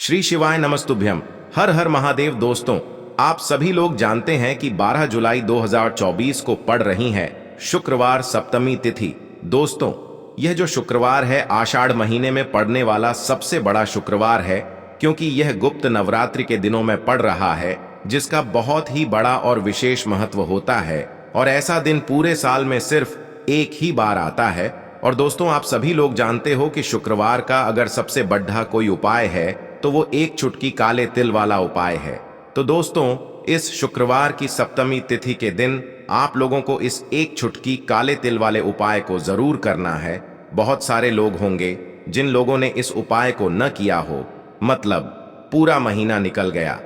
श्री शिवाय नमस्तुभ्यम। हर हर महादेव। दोस्तों, आप सभी लोग जानते हैं कि 12 जुलाई 2024 को पड़ रही है शुक्रवार सप्तमी तिथि। दोस्तों, यह जो शुक्रवार है आषाढ़ महीने में पड़ने वाला सबसे बड़ा शुक्रवार है, क्योंकि यह गुप्त नवरात्रि के दिनों में पड़ रहा है, जिसका बहुत ही बड़ा और विशेष महत्व होता है। और ऐसा दिन पूरे साल में सिर्फ एक ही बार आता है। और दोस्तों, आप सभी लोग जानते हो कि शुक्रवार का अगर सबसे बड़ा कोई उपाय है तो वो एक चुटकी काले तिल वाला उपाय है। तो दोस्तों, इस शुक्रवार की सप्तमी तिथि के दिन आप लोगों को इस एक चुटकी काले तिल वाले उपाय को जरूर करना है। बहुत सारे लोग होंगे जिन लोगों ने इस उपाय को न किया हो, मतलब पूरा महीना निकल गया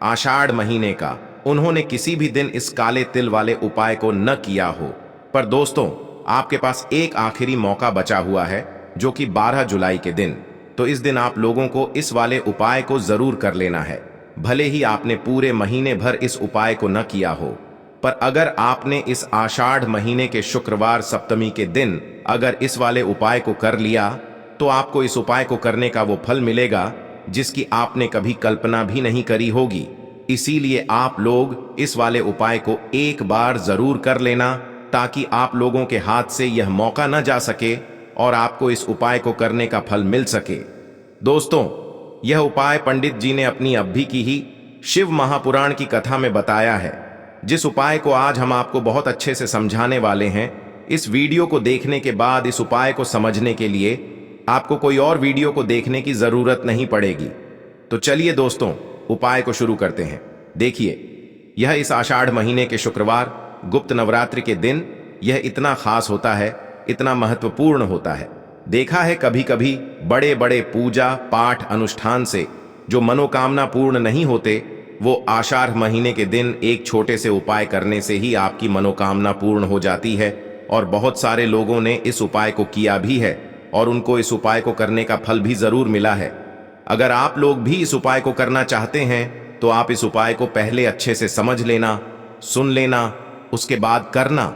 आषाढ़ महीने का, उन्होंने किसी भी दिन इस काले तिल वाले उपाय को न किया हो। पर दोस्तों, आपके पास एक आखिरी मौका बचा हुआ है, जो कि 12 जुलाई के दिन। तो इस दिन आप लोगों को इस वाले उपाय को जरूर कर लेना है। भले ही आपने पूरे महीने भर इस उपाय को न किया हो, पर अगर आपने इस आषाढ़ महीने के शुक्रवार सप्तमी के दिन अगर इस वाले उपाय को कर लिया, तो आपको इस उपाय को करने का वो फल मिलेगा जिसकी आपने कभी कल्पना भी नहीं करी होगी। इसीलिए आप लोग इस वाले उपाय को एक बार जरूर कर लेना, ताकि आप लोगों के हाथ से यह मौका न जा सके और आपको इस उपाय को करने का फल मिल सके। दोस्तों, यह उपाय पंडित जी ने अपनी अभी की ही शिव महापुराण की कथा में बताया है, जिस उपाय को आज हम आपको बहुत अच्छे से समझाने वाले हैं। इस वीडियो को देखने के बाद इस उपाय को समझने के लिए आपको कोई और वीडियो को देखने की जरूरत नहीं पड़ेगी। तो चलिए दोस्तों, उपाय को शुरू करते हैं। देखिए, यह इस आषाढ़ महीने के शुक्रवार गुप्त नवरात्रि के दिन यह इतना खास होता है, इतना महत्वपूर्ण होता है। देखा है कभी कभी बड़े बड़े पूजा पाठ अनुष्ठान से जो मनोकामना पूर्ण नहीं होते, वो आषाढ़ महीने के दिन एक छोटे से उपाय करने से ही आपकी मनोकामना पूर्ण हो जाती है। और बहुत सारे लोगों ने इस उपाय को किया भी है और उनको इस उपाय को करने का फल भी जरूर मिला है। अगर आप लोग भी इस उपाय को करना चाहते हैं, तो आप इस उपाय को पहले अच्छे से समझ लेना, सुन लेना, उसके बाद करना।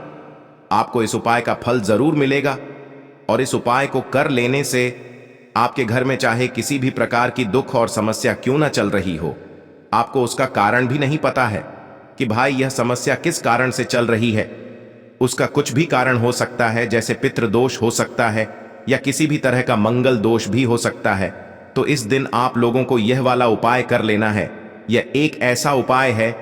आपको इस उपाय का फल जरूर मिलेगा। और इस उपाय को कर लेने से आपके घर में चाहे किसी भी प्रकार की दुख और समस्या क्यों ना चल रही हो, आपको उसका कारण भी नहीं पता है कि भाई यह समस्या किस कारण से चल रही है। उसका कुछ भी कारण हो सकता है, जैसे पितृदोष हो सकता है या किसी भी तरह का मंगल दोष भी हो सकता है। तो इस दिन आप लोगों को यह वाला उपाय कर लेना है। यह एक ऐसा उपाय है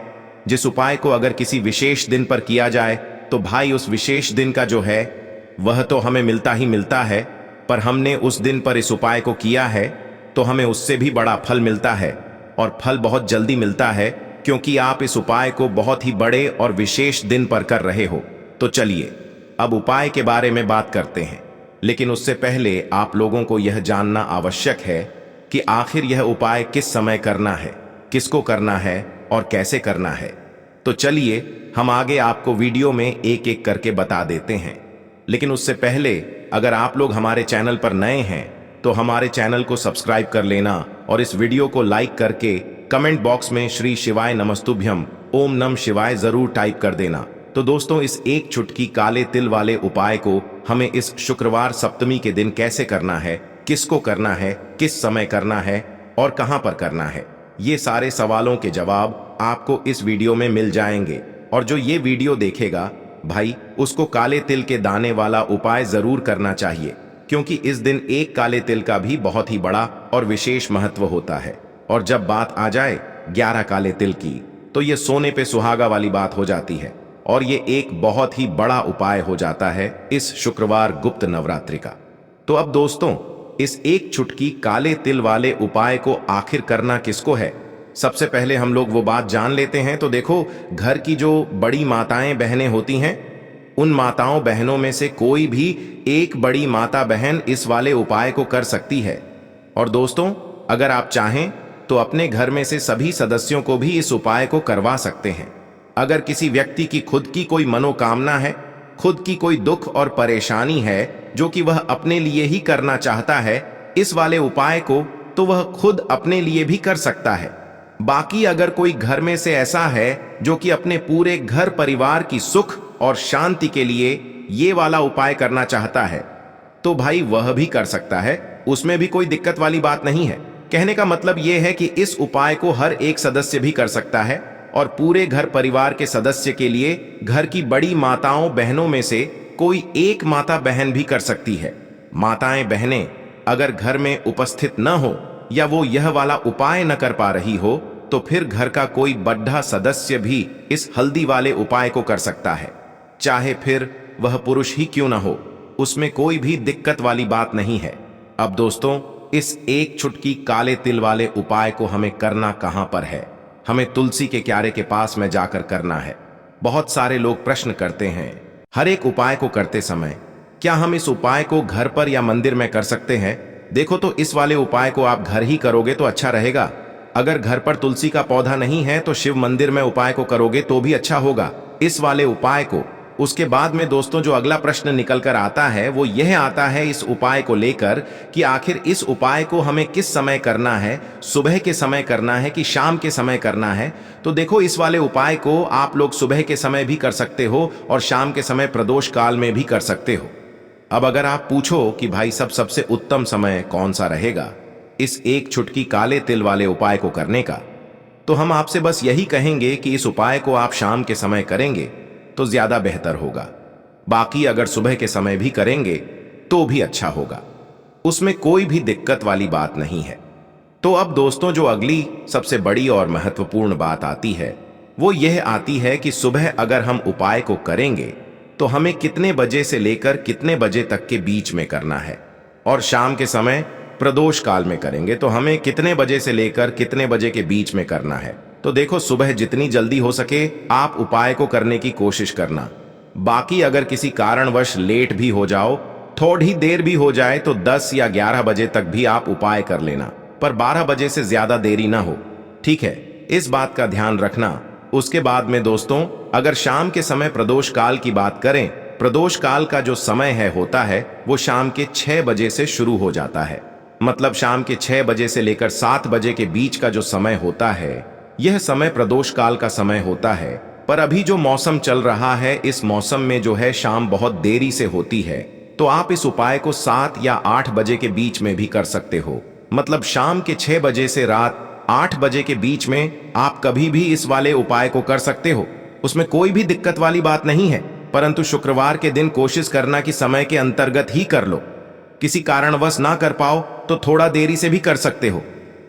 जिस उपाय को अगर किसी विशेष दिन पर किया जाए, तो भाई उस विशेष दिन का जो है वह तो हमें मिलता ही मिलता है, पर हमने उस दिन पर इस उपाय को किया है तो हमें उससे भी बड़ा फल मिलता है। और फल बहुत जल्दी मिलता है, क्योंकि आप इस उपाय को बहुत ही बड़े और विशेष दिन पर कर रहे हो। तो चलिए अब उपाय के बारे में बात करते हैं। लेकिन उससे पहले आप लोगों को यह जानना आवश्यक है कि आखिर यह उपाय किस समय करना है, किसको करना है और कैसे करना है। तो चलिए हम आगे आपको वीडियो में एक एक करके बता देते हैं। लेकिन उससे पहले अगर आप लोग हमारे चैनल पर नए हैं, तो हमारे चैनल को सब्सक्राइब कर लेना और इस वीडियो को लाइक करके कमेंट बॉक्स में श्री शिवाय नमस्तुभ्यम ओम नम शिवाय जरूर टाइप कर देना। तो दोस्तों, इस एक चुटकी काले तिल वाले उपाय को हमें इस शुक्रवार सप्तमी के दिन कैसे करना है, किसको करना है, किस समय करना है और कहां पर करना है, ये सारे सवालों के जवाब आपको इस वीडियो में मिल जाएंगे। और जो ये वीडियो देखेगा भाई, उसको काले तिल के दाने वाला उपाय जरूर करना चाहिए, क्योंकि इस दिन एक काले तिल का भी बहुत ही बड़ा और विशेष महत्व होता है। और जब बात आ जाए 11 काले तिल की, तो ये सोने पे सुहागा वाली बात हो जाती है और ये एक बहुत ही बड़ा उपाय हो जाता है इस शुक्रवार गुप्त नवरात्रि का। तो अब दोस्तों, इस एक चुटकी काले तिल वाले उपाय को आखिर करना किसको है, सबसे पहले हम लोग वो बात जान लेते हैं। तो देखो, घर की जो बड़ी माताएं बहनें होती हैं, उन माताओं बहनों में से कोई भी एक बड़ी माता बहन इस वाले उपाय को कर सकती है। और दोस्तों, अगर आप चाहें तो अपने घर में से सभी सदस्यों को भी इस उपाय को करवा सकते हैं। अगर किसी व्यक्ति की खुद की कोई मनोकामना है, खुद की कोई दुख और परेशानी है जो कि वह अपने लिए ही करना चाहता है इस वाले उपाय को, तो वह खुद अपने लिए भी कर सकता है। बाकी अगर कोई घर में से ऐसा है जो कि अपने पूरे घर परिवार की सुख और शांति के लिए ये वाला उपाय करना चाहता है, तो भाई वह भी कर सकता है, उसमें भी कोई दिक्कत वाली बात नहीं है। कहने का मतलब यह है कि इस उपाय को हर एक सदस्य भी कर सकता है और पूरे घर परिवार के सदस्य के लिए घर की बड़ी माताओं बहनों में से कोई एक माता बहन भी कर सकती है। माताएं बहनें अगर घर में उपस्थित न हो या वो यह वाला उपाय न कर पा रही हो तो फिर घर का कोई बड़ा सदस्य भी इस हल्दी वाले उपाय को कर सकता है, चाहे फिर वह पुरुष ही क्यों न हो, उसमें कोई भी दिक्कत वाली बात नहीं है। अब दोस्तों, इस एक चुटकी काले तिल वाले उपाय को हमें करना कहां पर है? हमें तुलसी के क्यारे के पास में जाकर करना है। बहुत सारे लोग प्रश्न करते हैं, हर एक उपाय को करते समय क्या हम इस उपाय को घर पर या मंदिर में कर सकते हैं? देखो, तो इस वाले उपाय को आप घर ही करोगे तो अच्छा रहेगा। अगर घर पर तुलसी का पौधा नहीं है तो शिव मंदिर में उपाय को करोगे तो भी अच्छा होगा इस वाले उपाय को। उसके बाद में दोस्तों जो अगला प्रश्न निकल कर आता है वो यह आता है इस उपाय को लेकर कि आखिर इस उपाय को हमें किस समय करना है, सुबह के समय करना है कि शाम के समय करना है? तो देखो, इस वाले उपाय को आप लोग सुबह के समय भी कर सकते हो और शाम के समय प्रदोष काल में भी कर सकते हो। अब अगर आप पूछो कि भाई सबसे उत्तम समय कौन सा रहेगा इस एक चुटकी काले तिल वाले उपाय को करने का, तो हम आपसे बस यही कहेंगे कि इस उपाय को आप शाम के समय करेंगे तो ज्यादा बेहतर होगा। बाकी अगर सुबह के समय भी करेंगे तो भी अच्छा होगा, उसमें कोई भी दिक्कत वाली बात नहीं है। तो अब दोस्तों जो अगली सबसे बड़ी और महत्वपूर्ण बात आती है वो यह आती है कि सुबह अगर हम उपाय को करेंगे तो हमें कितने बजे से लेकर कितने बजे तक के बीच में करना है, और शाम के समय प्रदोष काल में करेंगे तो हमें कितने बजे से लेकर कितने बजे के बीच में करना है। तो देखो, सुबह जितनी जल्दी हो सके आप उपाय को करने की कोशिश करना। बाकी अगर किसी कारणवश लेट भी हो जाओ, थोड़ी देर भी हो जाए तो 10 या 11 बजे तक भी आप उपाय कर लेना, पर 12 बजे से ज्यादा देरी ना हो, ठीक है? इस बात का ध्यान रखना। उसके बाद में दोस्तों अगर शाम के समय प्रदोष काल की बात करें, प्रदोष काल का जो समय होता है वो शाम के 6 बजे से शुरू हो जाता है। मतलब शाम के 6 बजे से लेकर 7 बजे के बीच का जो समय होता है यह समय प्रदोष काल का समय होता है। पर अभी जो मौसम चल रहा है इस मौसम में जो है शाम बहुत देरी से होती है, तो आप इस उपाय को 7 या 8 बजे के बीच में भी कर सकते हो। मतलब शाम के 6 बजे से रात 8 बजे के बीच में आप कभी भी इस वाले उपाय को कर सकते हो, उसमें कोई भी दिक्कत वाली बात नहीं है। परंतु शुक्रवार के दिन कोशिश करना कि समय के अंतर्गत ही कर लो। किसी कारणवश ना कर पाओ तो थोड़ा देरी से भी कर सकते हो,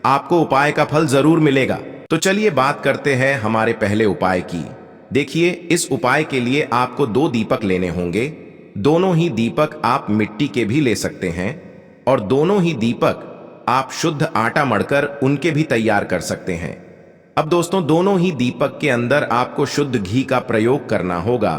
आपको उपाय का फल जरूर मिलेगा। तो चलिए बात करते हैं हमारे पहले उपाय की। देखिए, इस उपाय के लिए आपको 2 दीपक लेने होंगे। दोनों ही दीपक आप मिट्टी के भी ले सकते हैं और दोनों ही दीपक आप शुद्ध आटा मढ़कर उनके भी तैयार कर सकते हैं। अब दोस्तों दोनों ही दीपक के अंदर आपको शुद्ध घी का प्रयोग करना होगा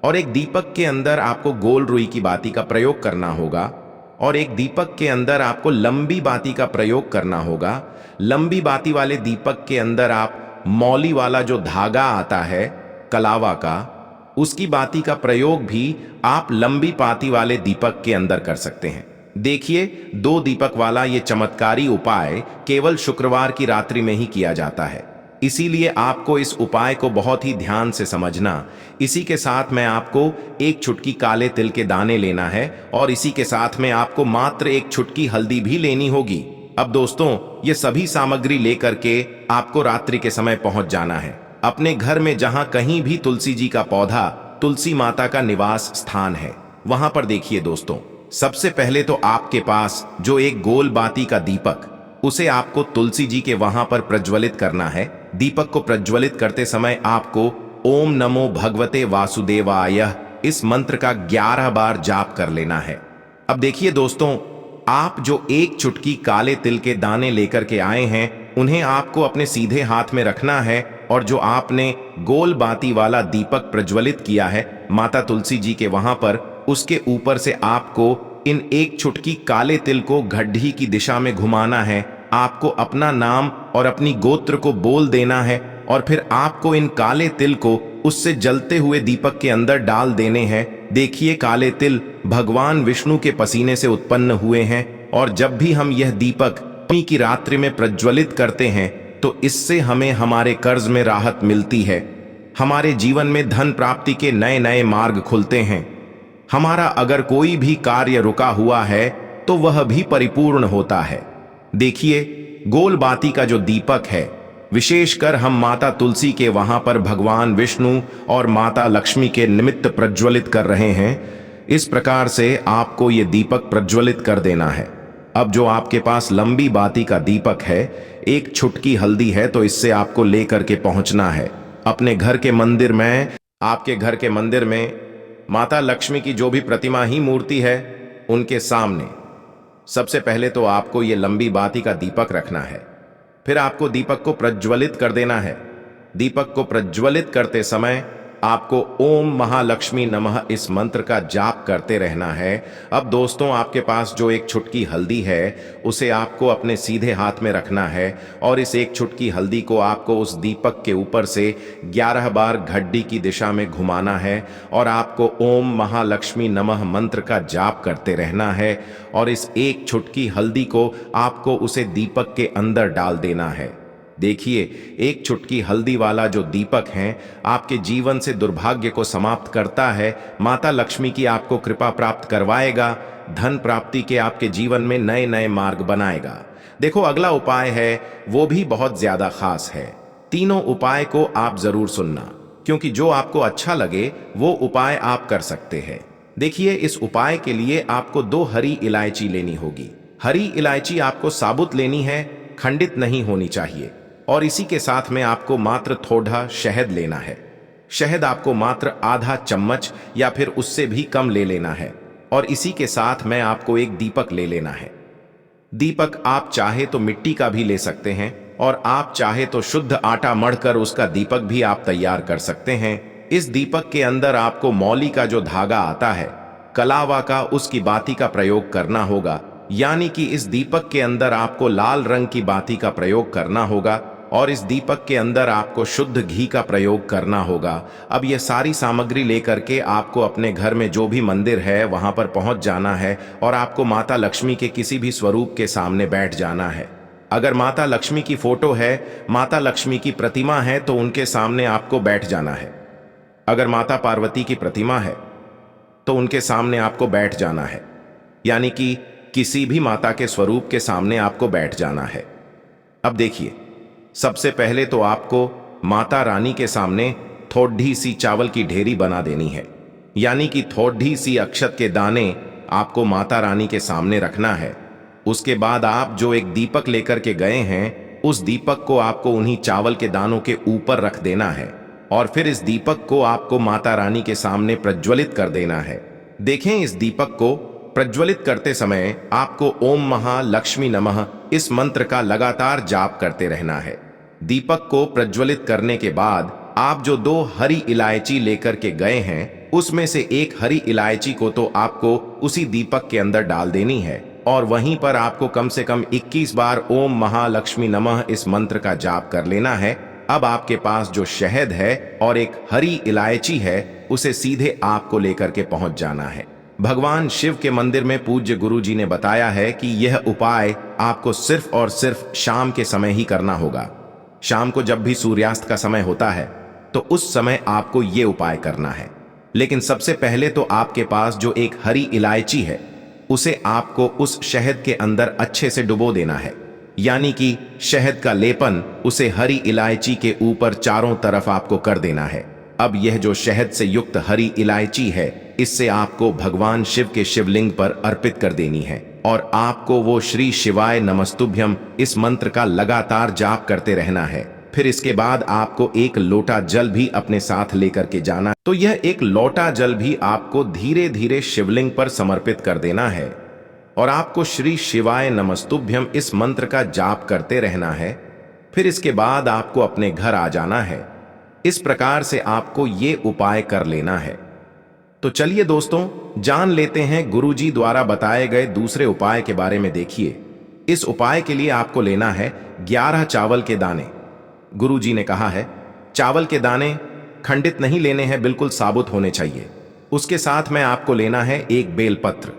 और एक दीपक के अंदर आपको गोल रुई की बाती का प्रयोग करना होगा और एक दीपक के अंदर आपको लंबी बाती का प्रयोग करना होगा। लंबी बाती वाले दीपक के अंदर आप मौली वाला जो धागा आता है कलावा का, उसकी बाती का प्रयोग भी आप लंबी बाती वाले दीपक के अंदर कर सकते हैं। देखिए, 2 दीपक वाला ये चमत्कारी उपाय केवल शुक्रवार की रात्रि में ही किया जाता है, इसीलिए आपको इस उपाय को बहुत ही ध्यान से समझना। इसी के साथ में आपको एक चुटकी काले तिल के दाने लेना है और इसी के साथ में आपको मात्र एक चुटकी हल्दी भी लेनी होगी। अब दोस्तों ये सभी सामग्री लेकर के आपको रात्रि के समय पहुंच जाना है अपने घर में, जहां कहीं भी तुलसी जी का पौधा, तुलसी माता का निवास स्थान है, वहां पर देखिए दोस्तों, सबसे पहले तो आपके पास जो एक गोल बाती का दीपक, उसे आपको तुलसी जी के वहां पर प्रज्वलित करना है। दीपक को प्रज्वलित करते समय आपको ओम नमो भगवते वासुदेवाय इस मंत्र का 11 बार जाप कर लेना है। अब देखिए दोस्तों, आप जो एक चुटकी काले तिल के दाने लेकर के आए हैं उन्हें आपको अपने सीधे हाथ में रखना है और जो आपने गोल बाती वाला दीपक प्रज्वलित किया है माता तुलसी जी के वहां पर, उसके ऊपर से आपको इन एक चुटकी काले तिल को गड्ढी की दिशा में घुमाना है। आपको अपना नाम और अपनी गोत्र को बोल देना है और फिर आपको इन काले तिल को उससे जलते हुए दीपक के अंदर डाल देने हैं। देखिए, काले तिल भगवान विष्णु के पसीने से उत्पन्न हुए हैं और जब भी हम यह दीपक नवमी की रात्रि में प्रज्वलित करते हैं तो इससे हमें हमारे कर्ज में राहत मिलती है, हमारे जीवन में धन प्राप्ति के नए नए मार्ग खुलते हैं, हमारा अगर कोई भी कार्य रुका हुआ है तो वह भी परिपूर्ण होता है। देखिए, गोल बाती का जो दीपक है, विशेषकर हम माता तुलसी के वहां पर भगवान विष्णु और माता लक्ष्मी के निमित्त प्रज्वलित कर रहे हैं। इस प्रकार से आपको ये दीपक प्रज्वलित कर देना है। अब जो आपके पास लंबी बाती का दीपक है, एक छुटकी हल्दी है, तो इससे आपको लेकर के पहुंचना है अपने घर के मंदिर में। आपके घर के मंदिर में माता लक्ष्मी की जो भी प्रतिमा ही मूर्ति है, उनके सामने सबसे पहले तो आपको ये लंबी बाती का दीपक रखना है। फिर आपको दीपक को प्रज्वलित कर देना है। दीपक को प्रज्वलित करते समय आपको ओम महालक्ष्मी नमः इस मंत्र का जाप करते रहना है। अब दोस्तों, आपके पास जो एक छुटकी हल्दी है, उसे आपको अपने सीधे हाथ में रखना है और इस एक छुटकी हल्दी को आपको उस दीपक के ऊपर से 11 बार घड्डी की दिशा में घुमाना है और आपको ओम महालक्ष्मी नमः मंत्र का जाप करते रहना है। और इस एक छुटकी हल्दी को आपको उसे दीपक के अंदर डाल देना है। देखिए, एक चुटकी हल्दी वाला जो दीपक है, आपके जीवन से दुर्भाग्य को समाप्त करता है, माता लक्ष्मी की आपको कृपा प्राप्त करवाएगा, धन प्राप्ति के आपके जीवन में नए नए मार्ग बनाएगा। देखो, अगला उपाय है, वो भी बहुत ज्यादा खास है। तीनों उपाय को आप जरूर सुनना, क्योंकि जो आपको अच्छा लगे वो उपाय आप कर सकते हैं। देखिए, इस उपाय के लिए आपको 2 हरी इलायची लेनी होगी। हरी इलायची आपको साबुत लेनी है, खंडित नहीं होनी चाहिए। और इसी के साथ में आपको मात्र थोड़ा शहद लेना है। शहद आपको मात्र आधा चम्मच या फिर उससे भी कम ले लेना है। और इसी के साथ में आपको एक दीपक ले लेना है। दीपक आप चाहे तो मिट्टी का भी ले सकते हैं और आप चाहे तो शुद्ध आटा मढ़कर उसका दीपक भी आप तैयार कर सकते हैं। इस दीपक के अंदर आपको मौली का जो धागा आता है, कलावा का, उसकी बाती का प्रयोग करना होगा। यानी कि इस दीपक के अंदर आपको लाल रंग की बाती का प्रयोग करना होगा और इस दीपक के अंदर आपको शुद्ध घी का प्रयोग करना होगा। अब ये सारी सामग्री लेकर के आपको अपने घर में जो भी मंदिर है वहां पर पहुंच जाना है और आपको माता लक्ष्मी के किसी भी स्वरूप के सामने बैठ जाना है। अगर माता लक्ष्मी की फोटो है, माता लक्ष्मी की प्रतिमा है, तो उनके सामने आपको बैठ जाना है। अगर माता पार्वती की प्रतिमा है तो उनके सामने आपको बैठ जाना है। यानी कि किसी भी माता के स्वरूप के सामने आपको बैठ जाना है। अब देखिए, सबसे पहले तो आपको माता रानी के सामने थोड़ी सी चावल की ढेरी बना देनी है। यानी कि थोड़ी सी अक्षत के दाने आपको माता रानी के सामने रखना है। उसके बाद आप जो एक दीपक लेकर के गए हैं, उस दीपक को आपको उन्हीं चावल के दानों के ऊपर रख देना है और फिर इस दीपक को आपको माता रानी के सामने प्रज्वलित कर देना है। देखें, इस दीपक को प्रज्वलित करते समय आपको ओम महालक्ष्मी नमः इस मंत्र का लगातार जाप करते रहना है। दीपक को प्रज्वलित करने के बाद आप जो 2 हरी इलायची लेकर के गए हैं, उसमें से एक हरी इलायची को तो आपको उसी दीपक के अंदर डाल देनी है और वहीं पर आपको कम से कम 21 बार ओम महालक्ष्मी नमः इस मंत्र का जाप कर लेना है। अब आपके पास जो शहद है और एक हरी इलायची है, उसे सीधे आपको लेकर के पहुंच जाना है। भगवान शिव के मंदिर में पूज्य गुरु जी ने बताया है कि यह उपाय आपको सिर्फ और सिर्फ शाम के समय ही करना होगा। शाम को जब भी सूर्यास्त का समय होता है, तो उस समय आपको ये उपाय करना है। लेकिन सबसे पहले तो आपके पास जो एक हरी इलायची है, उसे आपको उस शहद के अंदर अच्छे से डुबो देना है। यानी कि शहद का लेपन उसे हरी इलायची के ऊपर चारों तरफ आपको कर देना है। अब यह जो शहद से युक्त हरी इलायची है, इससे आपको भगवान शिव के शिवलिंग पर अर्पित कर देनी है और आपको वो श्री शिवाय नमस्तुभ्यम इस मंत्र का लगातार जाप करते रहना है। फिर इसके बाद आपको एक लोटा जल भी अपने साथ लेकर के जाना। तो यह एक लोटा जल भी आपको धीरे धीरे शिवलिंग पर समर्पित कर देना है और आपको श्री शिवाय नमस्तुभ्यम इस मंत्र का जाप करते रहना है। फिर इसके बाद आपको अपने घर आ जाना है। इस प्रकार से आपको ये उपाय कर लेना है। तो चलिए दोस्तों, जान लेते हैं गुरुजी द्वारा बताए गए दूसरे उपाय के बारे में। देखिए, इस उपाय के लिए आपको लेना है 11 चावल के दाने। गुरुजी ने कहा है, चावल के दाने खंडित नहीं लेने हैं, बिल्कुल साबुत होने चाहिए। उसके साथ में आपको लेना है एक बेलपत्र।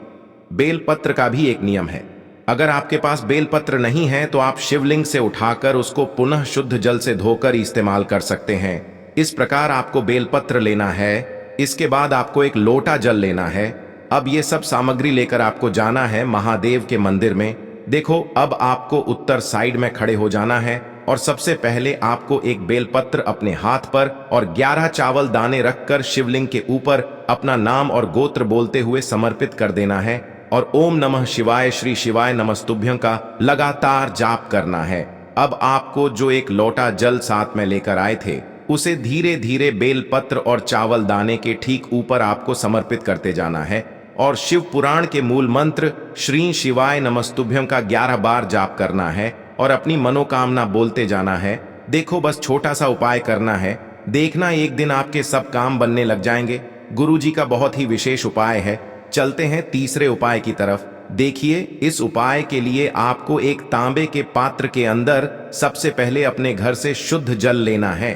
बेलपत्र का भी एक नियम है, अगर आपके पास बेलपत्र नहीं है तो आप शिवलिंग से उठाकर उसको पुनः शुद्ध जल से धोकर इस्तेमाल कर सकते हैं। इस प्रकार आपको बेलपत्र लेना है। इसके बाद आपको एक लोटा जल लेना है। अब ये सब सामग्री लेकर आपको जाना है महादेव के मंदिर में। देखो, अब आपको उत्तर साइड में खड़े हो जाना है और सबसे पहले आपको एक बेलपत्र अपने हाथ पर और 11 चावल दाने रखकर शिवलिंग के ऊपर अपना नाम और गोत्र बोलते हुए समर्पित कर देना है और ओम नमः शिवाय श्री शिवाय नमस्तुभ्यं का लगातार जाप करना है। अब आपको जो एक लोटा जल साथ में लेकर आए थे उसे धीरे धीरे बेलपत्र और चावल दाने के ठीक ऊपर आपको समर्पित करते जाना है और शिव पुराण के मूल मंत्र श्री शिवाय नमस्तुभ्यं का 11 बार जाप करना है और अपनी मनोकामना बोलते जाना है। देखो, बस छोटा सा उपाय करना है, देखना एक दिन आपके सब काम बनने लग जाएंगे। गुरुजी का बहुत ही विशेष उपाय है। चलते हैं तीसरे उपाय की तरफ। देखिए, इस उपाय के लिए आपको एक तांबे के पात्र के अंदर सबसे पहले अपने घर से शुद्ध जल लेना है।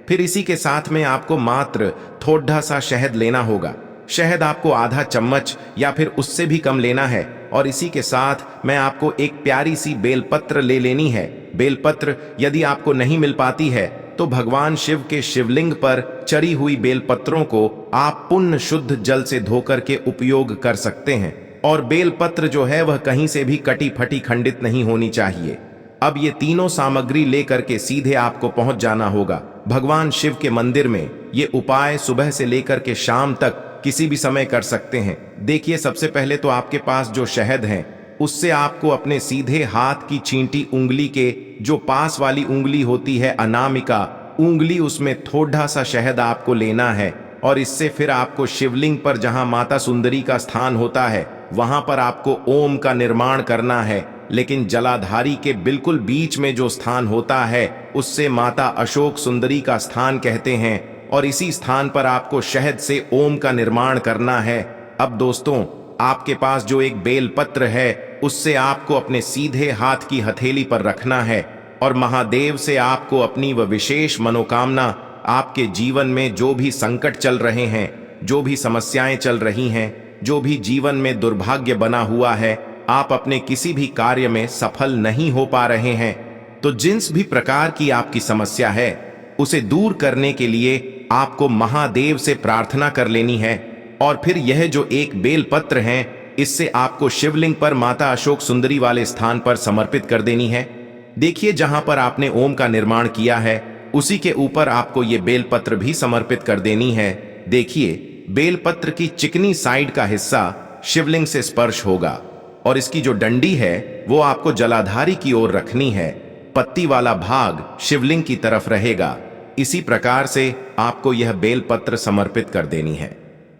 फिर इसी के साथ में आपको मात्र थोड़ा सा शहद लेना होगा। शहद आपको आधा चम्मच या फिर उससे भी कम लेना है और इसी के साथ मैं आपको एक प्यारी सी बेलपत्र ले लेनी है। बेलपत्र यदि आपको नहीं मिल पाती है तो भगवान शिव के शिवलिंग पर चढ़ी हुई बेलपत्रों को आप पुण्य शुद्ध जल से धोकर के उपयोग कर सकते हैं और बेलपत्र जो है वह कहीं से भी कटी फटी खंडित नहीं होनी चाहिए। अब ये तीनों सामग्री लेकर के सीधे आपको पहुंच जाना होगा भगवान शिव के मंदिर में। ये उपाय सुबह से लेकर के शाम तक किसी भी समय कर सकते हैं। देखिए, सबसे पहले तो आपके पास जो शहद है उससे आपको अपने सीधे हाथ की चींटी उंगली के जो पास वाली उंगली होती है अनामिका उंगली, उसमें थोड़ा सा शहद आपको लेना है और इससे फिर आपको शिवलिंग पर जहां माता सुंदरी का स्थान होता है वहां पर आपको ओम का निर्माण करना है। लेकिन जलाधारी के बिल्कुल बीच में जो स्थान होता है उससे माता अशोक सुंदरी का स्थान कहते हैं और इसी स्थान पर आपको शहद से ओम का निर्माण करना है। अब दोस्तों, आपके पास जो एक बेलपत्र है उससे आपको अपने सीधे हाथ की हथेली पर रखना है और महादेव से आपको अपनी वह विशेष मनोकामना, आपके जीवन में जो भी संकट चल रहे हैं, जो भी समस्याएं चल रही हैं, जो भी जीवन में दुर्भाग्य बना हुआ है, आप अपने किसी भी कार्य में सफल नहीं हो पा रहे हैं, तो जिस भी प्रकार की आपकी समस्या है उसे दूर करने के लिए आपको महादेव से प्रार्थना कर लेनी है और फिर यह जो एक बेलपत्र है इससे आपको शिवलिंग पर माता अशोक सुंदरी वाले स्थान पर समर्पित कर देनी है। देखिए, जहां पर आपने ओम का निर्माण किया है उसी के ऊपर आपको ये बेलपत्र भी समर्पित कर देनी है। देखिए, बेलपत्र की चिकनी साइड का हिस्सा शिवलिंग से स्पर्श होगा और इसकी जो डंडी है वो आपको जलाधारी की ओर रखनी है। पत्ती वाला भाग शिवलिंग की तरफ रहेगा। इसी प्रकार से आपको यह बेलपत्र समर्पित कर देनी है।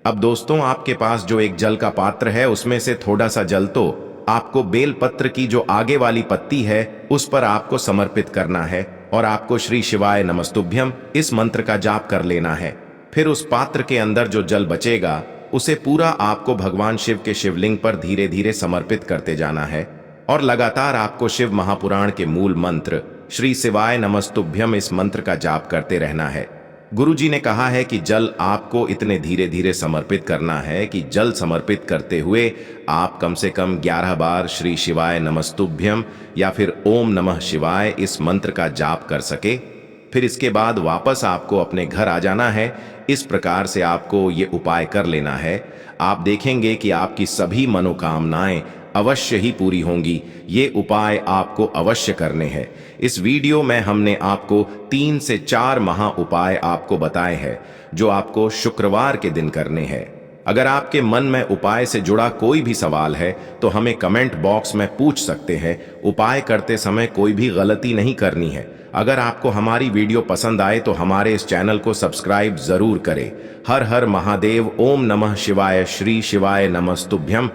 अब दोस्तों, आपके पास जो एक जल का पात्र है उसमें से थोड़ा सा जल तो आपको बेलपत्र की जो आगे वाली पत्ती है उस पर आपको समर्पित करना है और आपको श्री शिवाय नमस्तुभ्यं इस मंत्र का जाप कर लेना है। फिर उस पात्र के अंदर जो जल बचेगा उसे पूरा आपको भगवान शिव के शिवलिंग पर धीरे धीरे समर्पित करते जाना है और लगातार आपको शिव महापुराण के मूल मंत्र श्री शिवाय नमस्तुभ्यं इस मंत्र का जाप करते रहना है। गुरुजी ने कहा है कि जल आपको इतने धीरे धीरे समर्पित करना है कि जल समर्पित करते हुए आप कम से कम 11 बार श्री शिवाय नमस्तुभ्यं या फिर ओम नमः शिवाय इस मंत्र का जाप कर सके। फिर इसके बाद वापस आपको अपने घर आ जाना है। इस प्रकार से आपको ये उपाय कर लेना है। आप देखेंगे कि आपकी सभी मनोकामनाएं अवश्य ही पूरी होंगी। ये उपाय आपको अवश्य करने हैं। इस वीडियो में हमने आपको 3 से 4 महा उपाय आपको बताए हैं जो आपको शुक्रवार के दिन करने हैं। अगर आपके मन में उपाय से जुड़ा कोई भी सवाल है तो हमें कमेंट बॉक्स में पूछ सकते हैं। उपाय करते समय कोई भी गलती नहीं करनी है। अगर आपको हमारी वीडियो पसंद आए तो हमारे इस चैनल को सब्सक्राइब जरूर करें। हर हर महादेव। ओम नमः शिवाय। श्री शिवाय नमस्तुभ्यं।